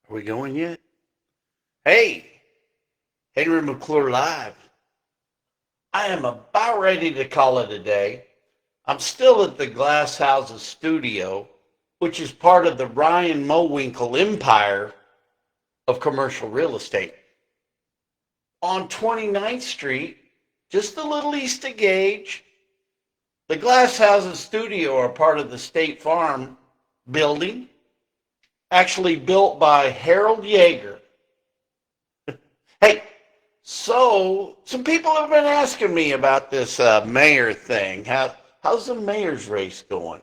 Are we going yet? Hey, Henry McClure Live. I am about ready to call it a day. I'm still at the Glass Houses studio, which is part of the Ryan Mowinkle empire of commercial real estate. On 29th Street, just a little east of Gage, the Glass Houses studio are part of the State Farm building, actually built by Harold Yeager. Hey, so some people have been asking me about this mayor thing. How's the mayor's race going?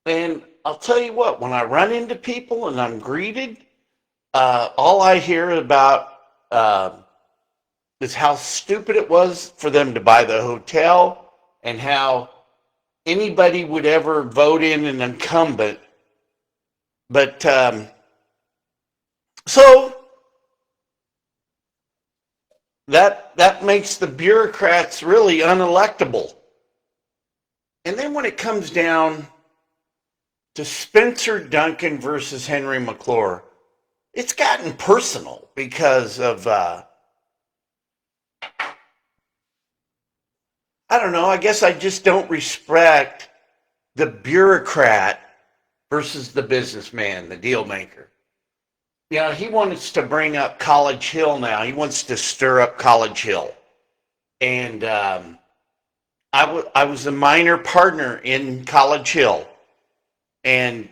And I'll tell you what, when I run into people and I'm greeted, all I hear about uh, is how stupid it was for them to buy the hotel and how anybody would ever vote in an incumbent. But so that makes the bureaucrats really unelectable. And then when it comes down to Spencer Duncan versus Henry McClure, it's gotten personal because of I don't know. I guess I just don't respect the bureaucrat versus the businessman, the deal maker. You know, he wants to bring up College Hill now. He wants to stir up College Hill. And I was a minor partner in College Hill. And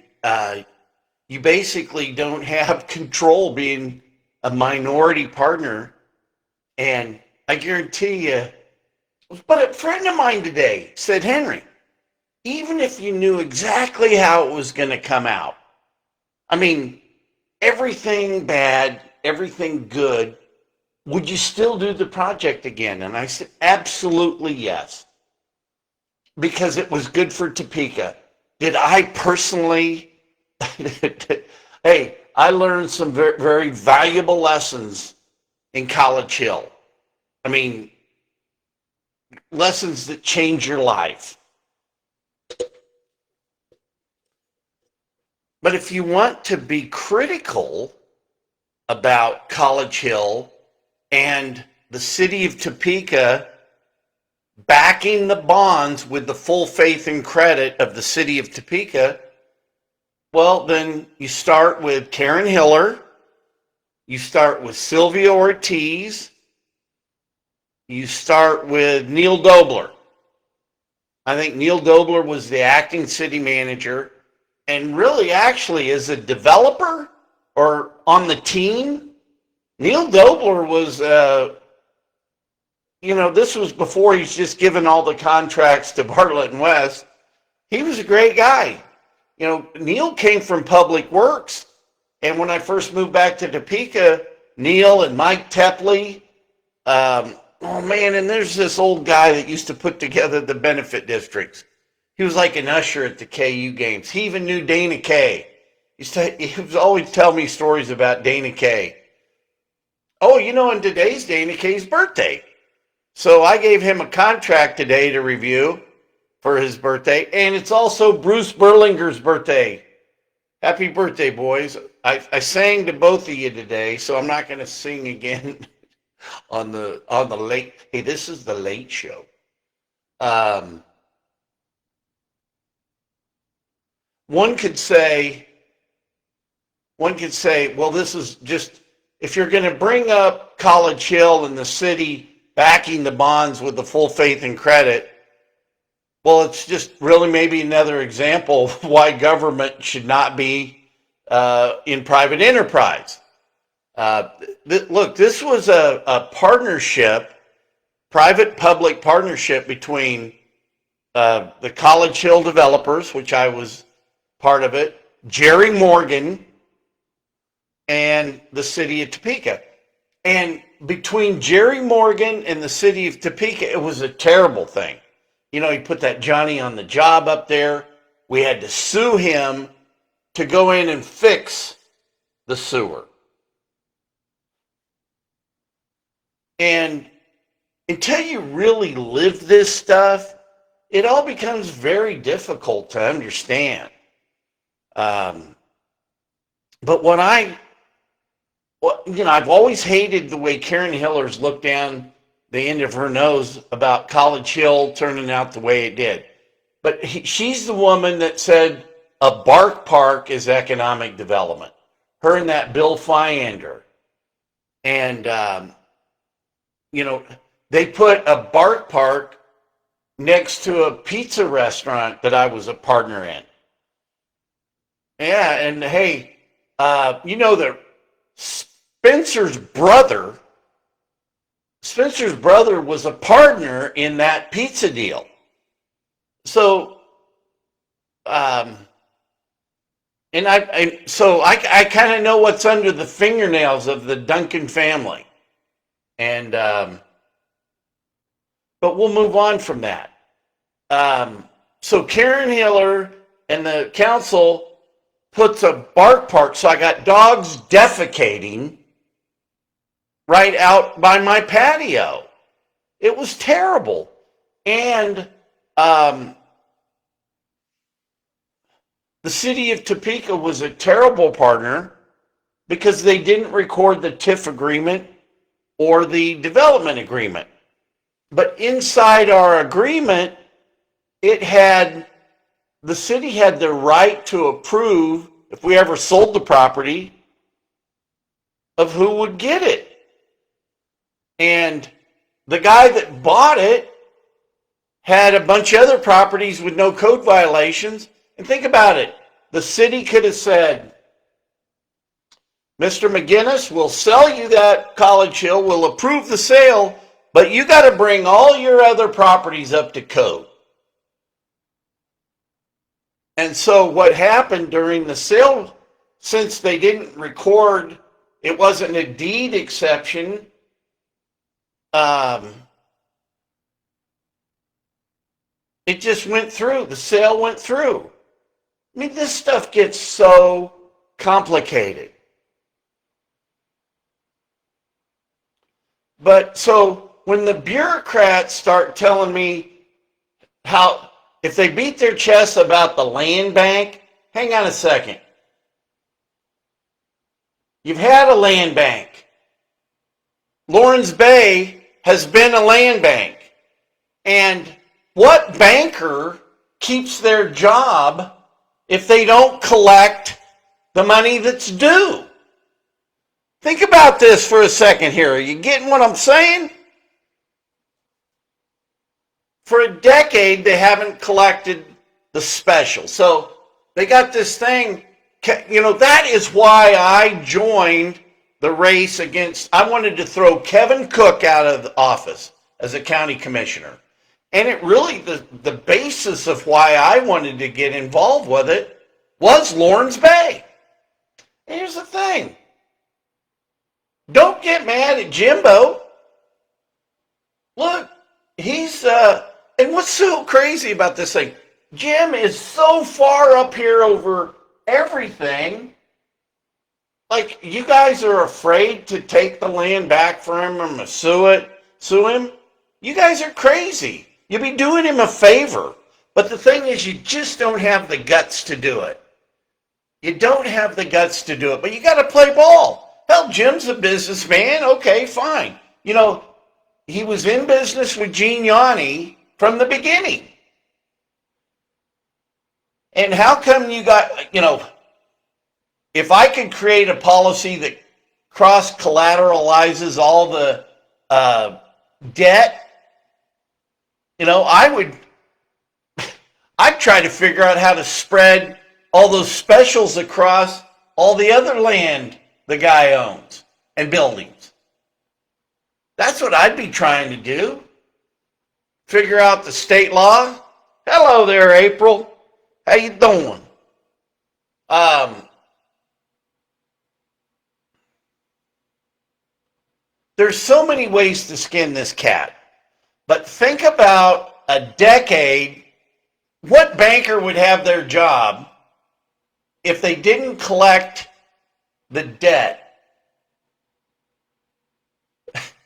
you basically don't have control being a minority partner. And I guarantee you, but a friend of mine today said, Henry, even if you knew exactly how it was going to come out, I mean, everything bad, everything good, would you still do the project again? And I said, absolutely yes, because it was good for Topeka. Did I personally? Hey, I learned some very, very valuable lessons in College Hill. I mean, lessons that change your life. But if you want to be critical about College Hill and the city of Topeka backing the bonds with the full faith and credit of the city of Topeka, well, then you start with Karen Hiller, you start with Sylvia Ortiz, you start with Neil Dobler. I think Neil Dobler was the acting city manager, and really actually as a developer or on the team, Neil Dobler was, this was before he's just given all the contracts to Bartlett and West. He was a great guy. You know, Neil came from Public Works, and when I first moved back to Topeka, Neil and Mike Tepley, oh man, and there's this old guy that used to put together the benefit districts. He was like an usher at the KU games. He even knew Dana Kay. He was always telling me stories about Dana Kay. Oh, and today's Dana Kay's birthday. So I gave him a contract today to review for his birthday. And it's also Bruce Berlinger's birthday. Happy birthday, boys. I sang to both of you today, so I'm not going to sing again on the late. Hey, this is the late show. One could say, well, this is just, if you're going to bring up College Hill and the city backing the bonds with the full faith and credit, well, it's just really maybe another example of why government should not be in private enterprise. Look, this was a partnership, private-public partnership between the College Hill developers, which I was part of it, Jerry Morgan, and the city of Topeka. And between Jerry Morgan and the city of Topeka, it was a terrible thing. He put that Johnny on the job up there. We had to sue him to go in and fix the sewer. And until you really live this stuff, it all becomes very difficult to understand. But what I Well, I've always hated the way Karen Hiller's looked down the end of her nose about College Hill turning out the way it did. But she's the woman that said a bark park is economic development. Her and that Bill Fyander. And, you know, they put a bark park next to a pizza restaurant that I was a partner in. Yeah, and hey, that Spencer's brother was a partner in that pizza deal. So, and I kind of know what's under the fingernails of the Duncan family, and but we'll move on from that. So Karen Hiller and the council puts a bark park. So I got dogs defecating right out by my patio. It was terrible. And the city of Topeka was a terrible partner because they didn't record the TIF agreement or the development agreement. But inside our agreement, the city had the right to approve, if we ever sold the property, of who would get it. And the guy that bought it had a bunch of other properties with no code violations. And think about it. The city could have said, Mr. McGinnis, we'll sell you that College Hill, we'll approve the sale, but you got to bring all your other properties up to code. And so what happened during the sale, since they didn't record, it wasn't a deed exception, it just went through. The sale went through. I mean, this stuff gets so complicated. But so when the bureaucrats start telling me how, if they beat their chests about the land bank, hang on a second. You've had a land bank. Lawrence Bay has been a land bank. And what banker keeps their job if they don't collect the money that's due? Think about this for a second here. Are you getting what I'm saying? For a decade, they haven't collected the special. So they got this thing, that is why I joined the race I wanted to throw Kevin Cook out of the office as a county commissioner. And it really, the basis of why I wanted to get involved with it was Lawrence Bay. And here's the thing. Don't get mad at Jimbo. Look, he's, and what's so crazy about this thing? Jim is so far up here over everything. Like, you guys are afraid to take the land back from him or sue him? You guys are crazy. You'd be doing him a favor. But the thing is, you just don't have the guts to do it. You don't have the guts to do it, but you got to play ball. Hell, Jim's a businessman. Okay, fine. He was in business with Gene Yanni from the beginning. And how come you got, if I could create a policy that cross-collateralizes all the debt, I'd try to figure out how to spread all those specials across all the other land the guy owns and buildings. That's what I'd be trying to do. Figure out the state law. Hello there, April. How you doing? There's so many ways to skin this cat. But think about a decade. What banker would have their job if they didn't collect the debt?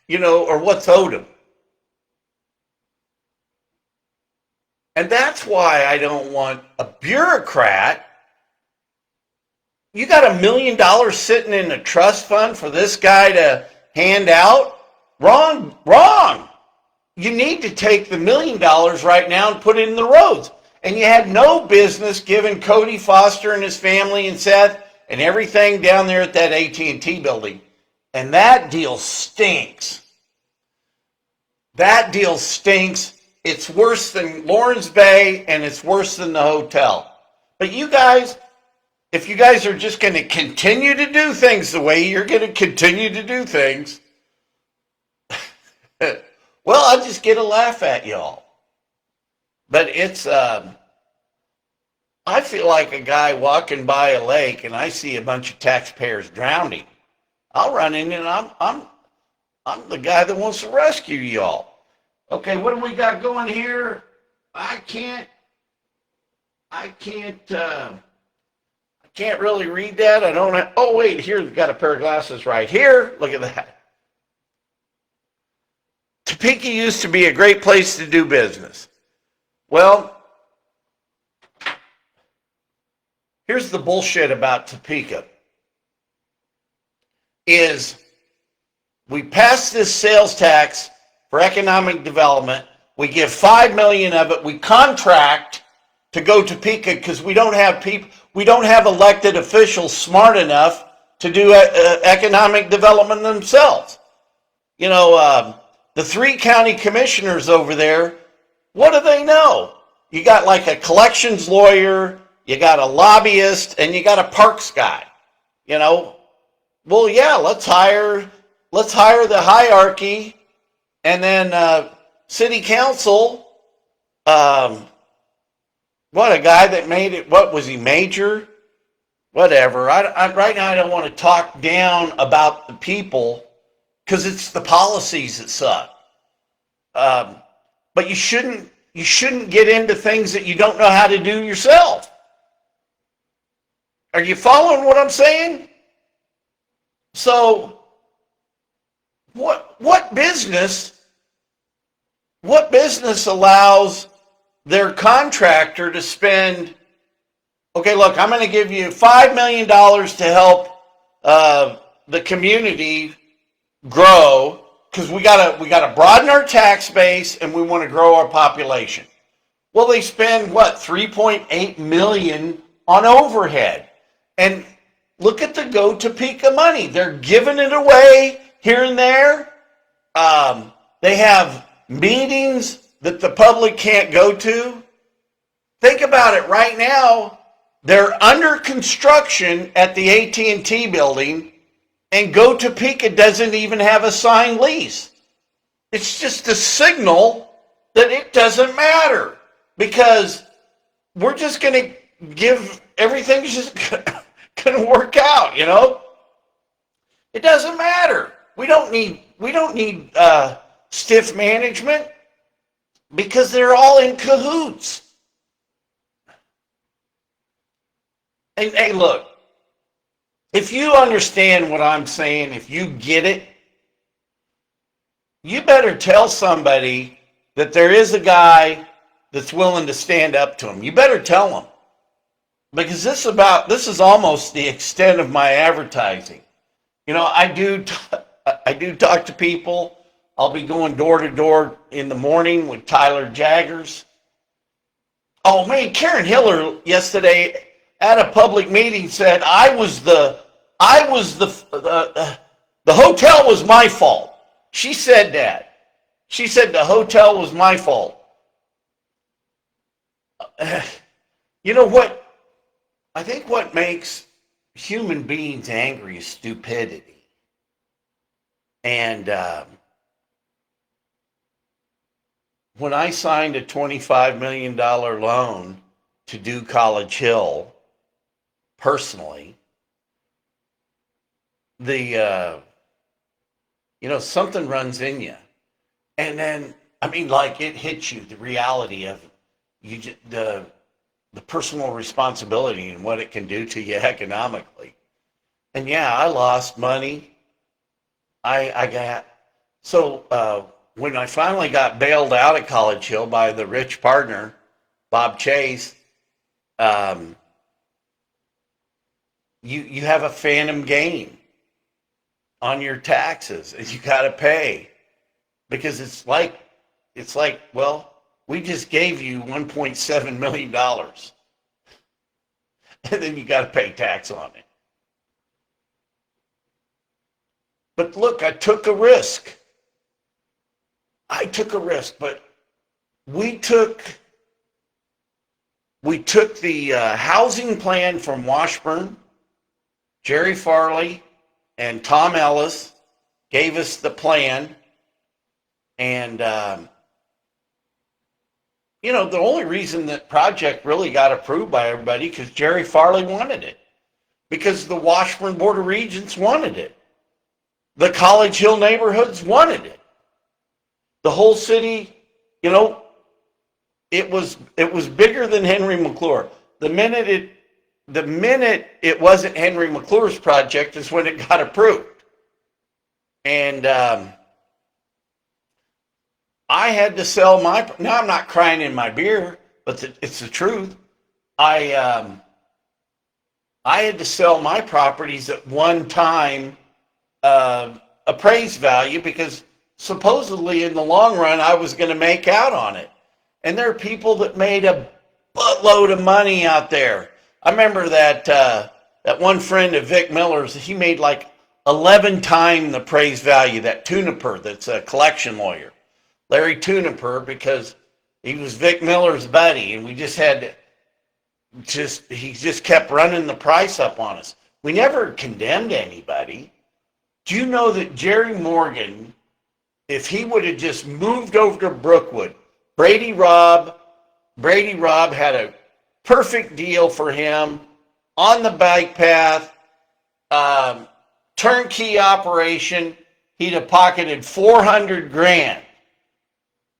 Or what's owed them? And that's why I don't want a bureaucrat You got $1 million sitting in a trust fund for this guy to hand out? Wrong, wrong. You need to take the $1 million right now and put it in the roads. And you had no business giving Cody Foster and his family and Seth and everything down there at that AT&T building. And that deal stinks. That deal stinks. It's worse than Lawrence Bay, and it's worse than the hotel. But you guys, if you guys are just going to continue to do things the way you're going to continue to do things, well, I'll just get a laugh at y'all. But it's, I feel like a guy walking by a lake and I see a bunch of taxpayers drowning. I'll run in and I'm the guy that wants to rescue y'all. Okay, what do we got going here? I can't really read that. I don't have, oh wait, here we've got a pair of glasses right here. Look at that. Topeka used to be a great place to do business. Well, here's the bullshit about Topeka. Is we pass this sales tax for economic development. We give $5 million of it. We contract to go to Topeka because we don't have people. We don't have elected officials smart enough to do economic development themselves. You know, the 3 county commissioners over there, what do they know? You got like a collections lawyer, you got a lobbyist, and you got a parks guy. You know, well, yeah, let's hire the hierarchy, and then city council. What, a guy that made it? What was he, major? Whatever. Right now I don't want to talk down about the people because it's the policies that suck. But you shouldn't get into things that you don't know how to do yourself. Are you following what I'm saying? So what business allows their contractor to spend, okay, look, I'm going to give you $5 million to help the community grow because we gotta broaden our tax base and we want to grow our population. Well, they spend what, $3.8 million on overhead. And look at the Go Topeka money. They're giving it away here and there. They have meetings that the public can't go to. Think about it right now. They're under construction at the AT&T building, and Go Topeka doesn't even have a signed lease. It's just a signal that it doesn't matter because we're just going to give everything's just going to work out, you know? It doesn't matter. We don't need stiff management because they're all in cahoots. And hey, look, if you understand what I'm saying, if you get it, you better tell somebody that there is a guy that's willing to stand up to them. You better tell them. Because this is almost the extent of my advertising. You know, I do talk to people. I'll be going door to door in the morning with Tyler Jaggers. Oh man, Karen Hiller yesterday at a public meeting said the hotel was my fault. She said that. She said the hotel was my fault. You know what? I think what makes human beings angry is stupidity. And when I signed a $25 million loan to do College Hill, personally, something runs in you. And then, I mean, like it hits you, the reality of the personal responsibility and what it can do to you economically. And yeah, I lost money. When I finally got bailed out at College Hill by the rich partner, Bob Chase, you have a phantom gain on your taxes and you got to pay because it's like, well, we just gave you $1.7 million and then you got to pay tax on it. But look, I took a risk. But we took the housing plan from Washburn. Jerry Farley and Tom Ellis gave us the plan, and the only reason that project really got approved by everybody because Jerry Farley wanted it, because the Washburn Board of Regents wanted it, the College Hill neighborhoods wanted it, the whole city. It was bigger than Henry McClure. The minute it wasn't Henry McClure's project is when it got approved. And I had to sell now I'm not crying in my beer, but it's the truth. I had to sell my properties at one time appraised value because supposedly in the long run I was going to make out on it. And there are people that made a buttload of money out there. I remember that one friend of Vic Miller's, he made like 11 times the appraised value, that Tuniper that's a collection lawyer. Larry Tuniper, because he was Vic Miller's buddy, and we just had he just kept running the price up on us. We never condemned anybody. Do you know that Jerry Morgan, if he would have just moved over to Brookwood, Brady Robb had a perfect deal for him on the bike path, turnkey operation. He'd have pocketed $400,000,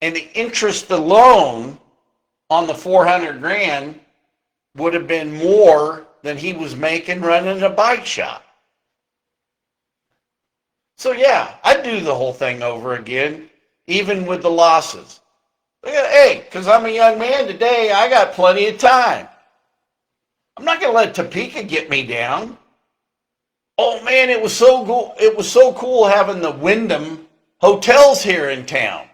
and the interest alone on the $400,000 would have been more than he was making running a bike shop. So yeah, I'd do the whole thing over again, even with the losses. Hey, because I'm a young man today, I got plenty of time. I'm not going to let Topeka get me down. Oh man, it was so cool. It was so cool having the Wyndham hotels here in town.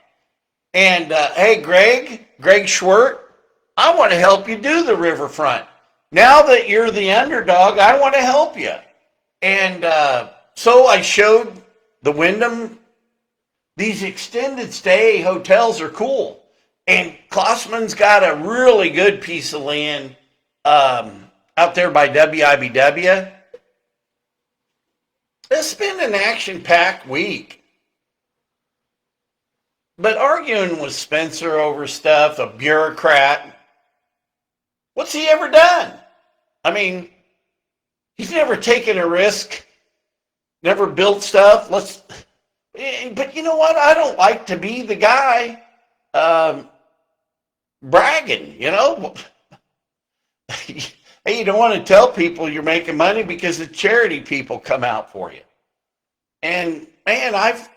And hey, Greg Schwert, I want to help you do the riverfront. Now that you're the underdog, I want to help you. And so I showed the Wyndham. These extended stay hotels are cool. And Klossman's got a really good piece of land out there by WIBW. It's been an action-packed week. But arguing with Spencer over stuff, a bureaucrat, what's he ever done? I mean, he's never taken a risk, never built stuff. But you know what? I don't like to be the guy bragging, Hey, you don't want to tell people you're making money because the charity people come out for you. And man, I've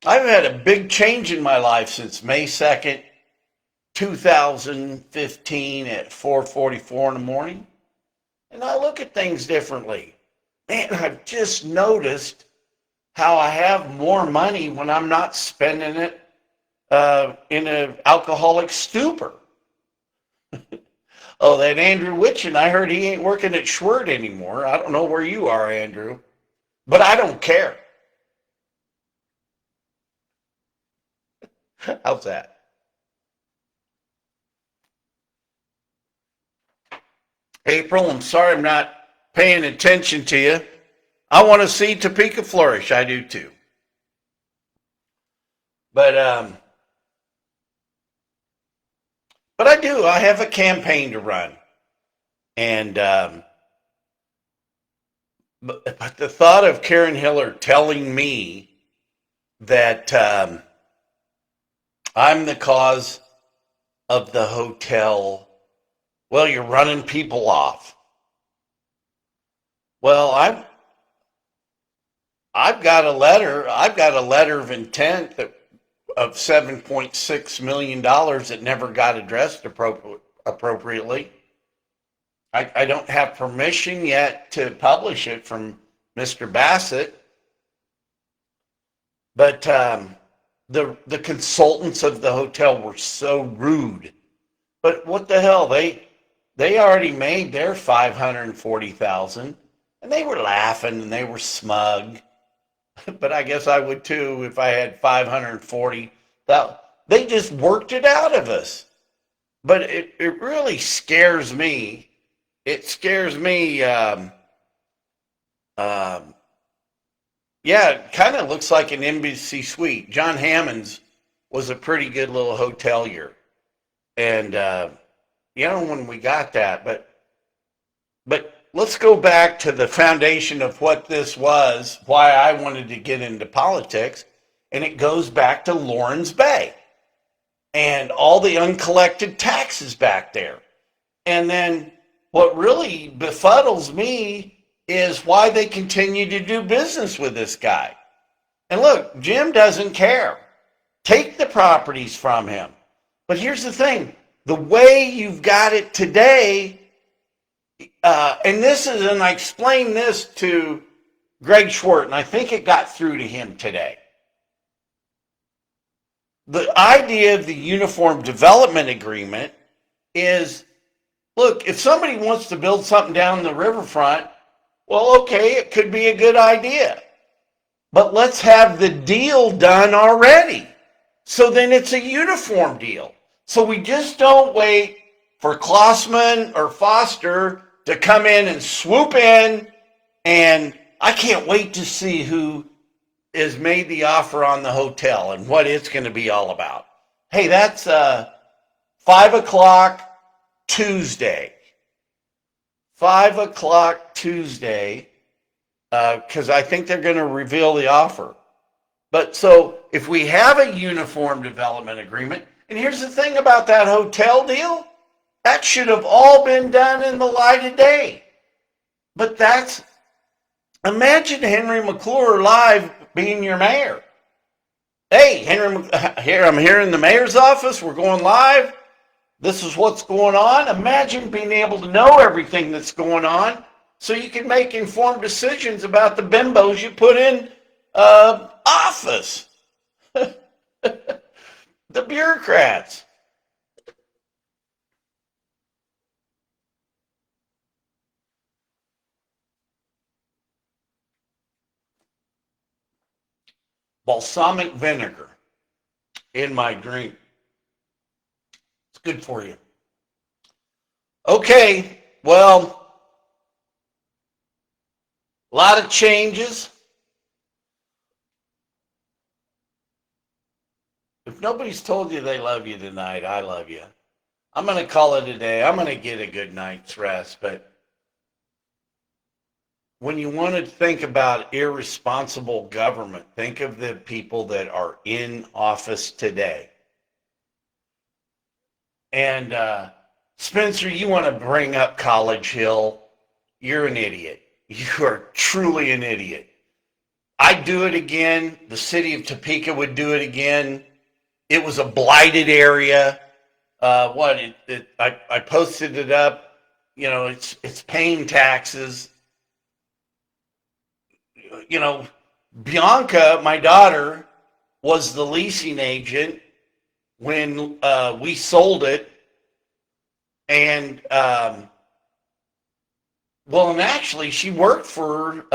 had a big change in my life since May 2nd, 2015 at 4:44 in the morning. And I look at things differently. Man, I've just noticed how I have more money when I'm not spending it in an alcoholic stupor. Oh, that Andrew Witchin, I heard he ain't working at Schwert anymore. I don't know where you are, Andrew, but I don't care. How's that? April, I'm sorry I'm not paying attention to you. I want to see Topeka flourish. I do too. But I do. I have a campaign to run. And but the thought of Karen Hiller telling me that I'm the cause of the hotel, well, you're running people off. Well, I've got a letter of intent of $7.6 million that never got addressed appropriately. I don't have permission yet to publish it from Mr. Bassett, but the consultants of the hotel were so rude. But what the hell? They already made their 540,000, and they were laughing and they were smug. But I guess I would too if I had 540. They just worked it out of us. But it really scares me. It scares me. Um, yeah, it kind of looks like an embassy suite. John Hammond's was a pretty good little hotelier, and when we got that, but let's go back to the foundation of what this was, why I wanted to get into politics, and it goes back to Lawrence Bay and all the uncollected taxes back there. And then what really befuddles me is why they continue to do business with this guy. And look, Jim doesn't care. Take the properties from him. But here's the thing, the way you've got it today, and I explained this to Greg Schwartz, and I think it got through to him today. The idea of the Uniform Development Agreement is, look, if somebody wants to build something down the riverfront, well, okay, it could be a good idea. But let's have the deal done already. So then it's a uniform deal. So we just don't wait for Klossman or Foster to come in and swoop in, and I can't wait to see who has made the offer on the hotel and what it's going to be all about. Hey, that's 5 o'clock Tuesday. 5 o'clock Tuesday, because I think they're going to reveal the offer. But so if we have a uniform development agreement, and here's the thing about that hotel deal, that should have all been done in the light of day. But imagine Henry McClure live being your mayor. Hey, I'm here in the mayor's office. We're going live. This is what's going on. Imagine being able to know everything that's going on so you can make informed decisions about the bimbos you put in office. The bureaucrats. Balsamic vinegar in my drink. It's good for you. Okay, well, a lot of changes. If nobody's told you they love you tonight, I love you. I'm going to call it a day. I'm going to get a good night's rest. But when you want to think about irresponsible government, think of the people that are in office today. And Spencer, you want to bring up College Hill. You're an idiot. You are truly an idiot. I'd do it again. The city of Topeka would do it again. It was a blighted area. I posted it up. It's paying taxes. Bianca, my daughter, was the leasing agent when we sold it. And, and actually, she worked for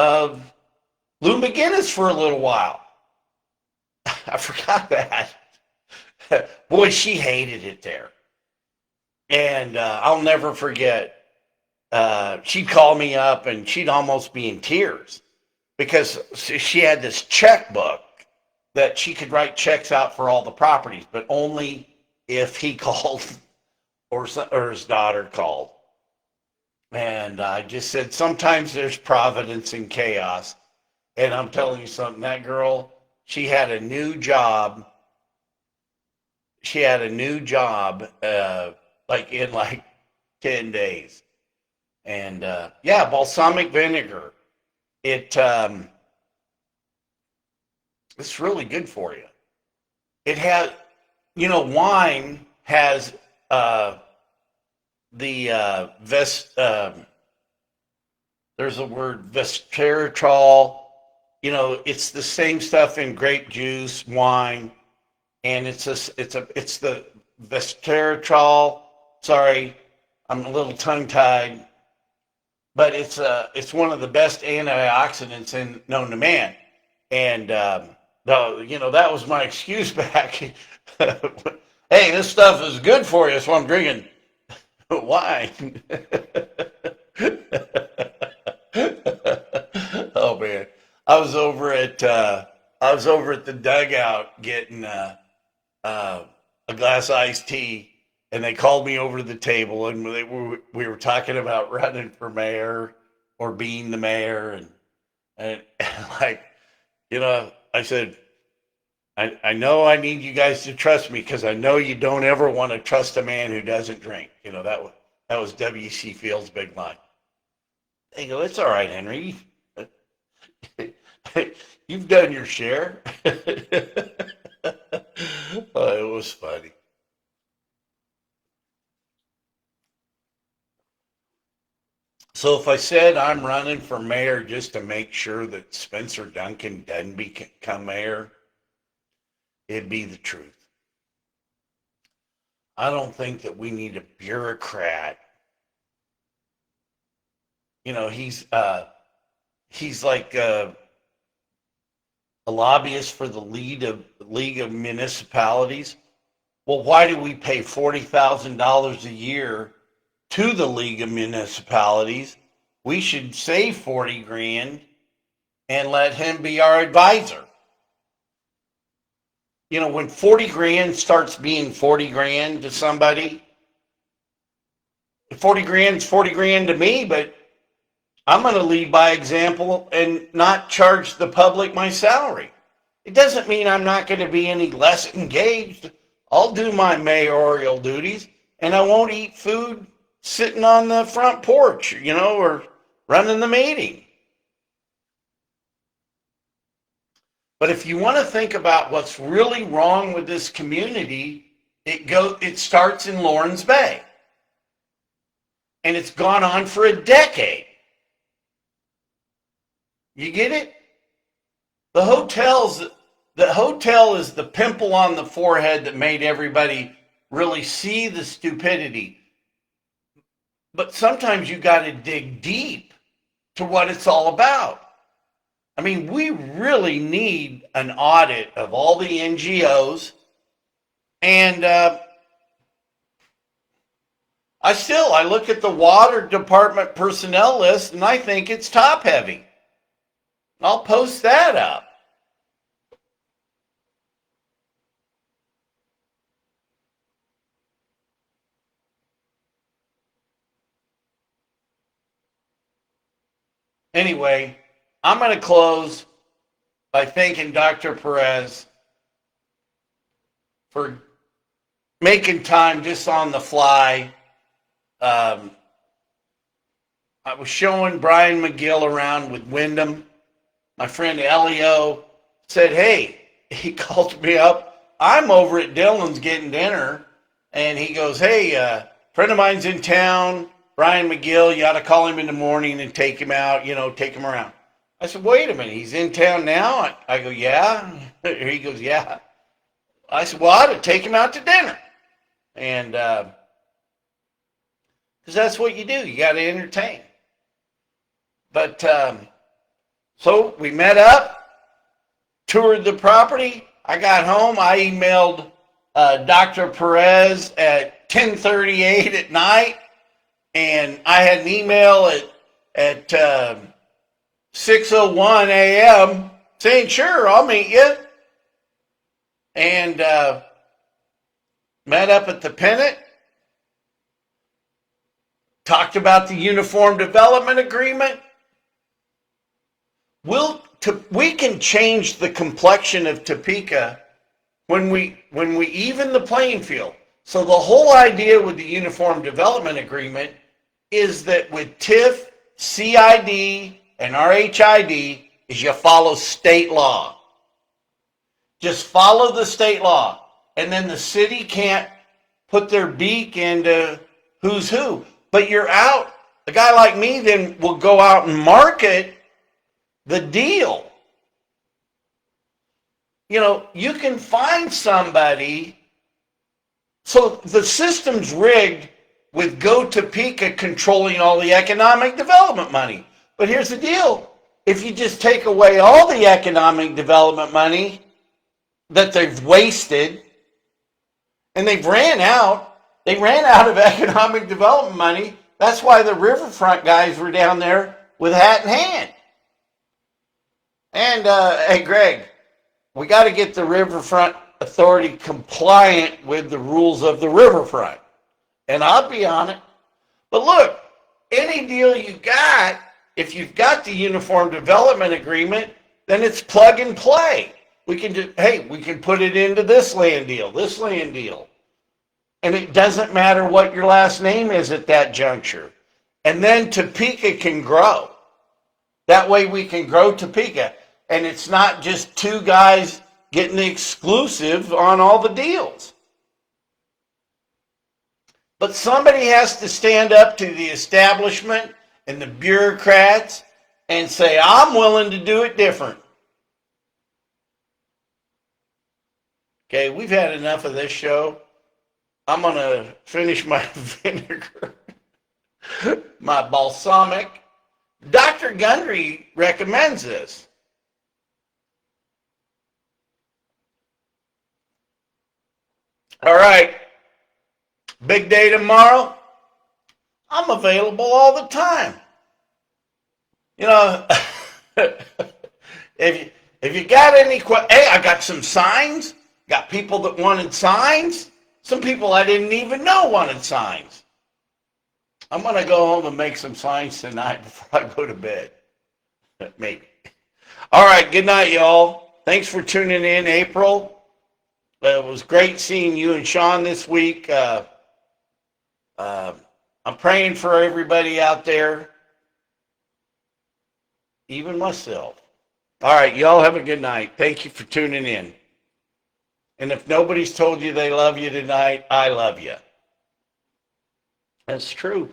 Lou McGinnis for a little while. I forgot that. Boy, she hated it there. And I'll never forget, she'd call me up and she'd almost be in tears because she had this checkbook that she could write checks out for all the properties, but only if he called or his daughter called. And I just said, sometimes there's providence in chaos. And I'm telling you something, that girl, she had a new job. She had a new job in 10 days. And balsamic vinegar. It's really good for you. It has, wine has vest. There's a word resveratrol. It's the same stuff in grape juice, wine, and it's the resveratrol. Sorry, I'm a little tongue tied, but it's one of the best antioxidants known to man. And that was my excuse back. Hey, this stuff is good for you, so I'm drinking wine. Oh man, I was over at the dugout getting a glass of iced tea, and they called me over to the table, and we were talking about running for mayor or being the mayor, and like, I said, I know I need you guys to trust me because I know you don't ever want to trust a man who doesn't drink. That was W.C. Field's big line. They go, it's all right, Henry. You've done your share. Oh, it was funny. So if I said I'm running for mayor just to make sure that Spencer Duncan doesn't become mayor, it'd be the truth. I don't think that we need a bureaucrat. He's like a lobbyist for the League of Municipalities. Well, why do we pay $40,000 a year to the League of Municipalities? We should save 40 grand and let him be our advisor. When 40 grand starts being 40 grand to somebody, 40 grand is 40 grand to me, but I'm going to lead by example and not charge the public my salary. It doesn't mean I'm not going to be any less engaged. I'll do my mayoral duties, and I won't eat food sitting on the front porch, or running the meeting. But if you want to think about what's really wrong with this community, it starts in Lawrence Bay. And it's gone on for a decade. You get it? The hotel is the pimple on the forehead that made everybody really see the stupidity. But sometimes you got to dig deep to what it's all about. I mean, we really need an audit of all the NGOs. And I look at the water department personnel list and I think it's top heavy. I'll post that up. Anyway, I'm going to close by thanking Dr. Perez for making time just on the fly. I was showing Brian McGill around with Wyndham. My friend Elio said, hey, he called me up. I'm over at Dylan's getting dinner. And he goes, hey, friend of mine's in town, Brian McGill. You ought to call him in the morning and take him out, take him around. I said, wait a minute, he's in town now? I go, yeah. He goes, yeah. I said, well, I ought to take him out to dinner. And because that's what you do. You got to entertain. But so we met up, toured the property. I got home. I emailed Dr. Perez at 10:38 at night. And I had an email at 6:01 a.m. saying, sure, I'll meet you. And met up at the Pennant. Talked about the Uniform Development Agreement. We can change the complexion of Topeka when we even the playing field. So the whole idea with the Uniform Development Agreement is that with TIF, CID, and RHID is you follow state law. Just follow the state law. And then the city can't put their beak into who's who. But you're out. A guy like me then will go out and market the deal. You know, you can find somebody. So the system's rigged with Go Topeka controlling all the economic development money. But here's the deal. If you just take away all the economic development money that they've wasted, and they ran out of economic development money. That's why the riverfront guys were down there with hat in hand. And, hey, Greg, we got to get the Riverfront Authority compliant with the rules of the riverfront. And I'll be on it. But look, any deal you got, if you've got the Uniform Development Agreement, then it's plug and play. We can just, hey, we can put it into this land deal. And it doesn't matter what your last name is at that juncture. And then Topeka can grow. That way we can grow Topeka. And it's not just two guys getting the exclusive on all the deals. But somebody has to stand up to the establishment and the bureaucrats and say, I'm willing to do it different. Okay, we've had enough of this show. I'm going to finish my vinegar, my balsamic. Dr. Gundry recommends this. All right, big day tomorrow. I'm available all the time. You know, if you got any questions, hey, I got some signs. Got people that wanted signs. Some people I didn't even know wanted signs. I'm going to go home and make some signs tonight before I go to bed. Maybe. All right, good night, y'all. Thanks for tuning in, April. It was great seeing you and Sean this week. I'm praying for everybody out there, even myself. All right, y'all have a good night. Thank you for tuning in. And if nobody's told you they love you tonight, I love you. That's true.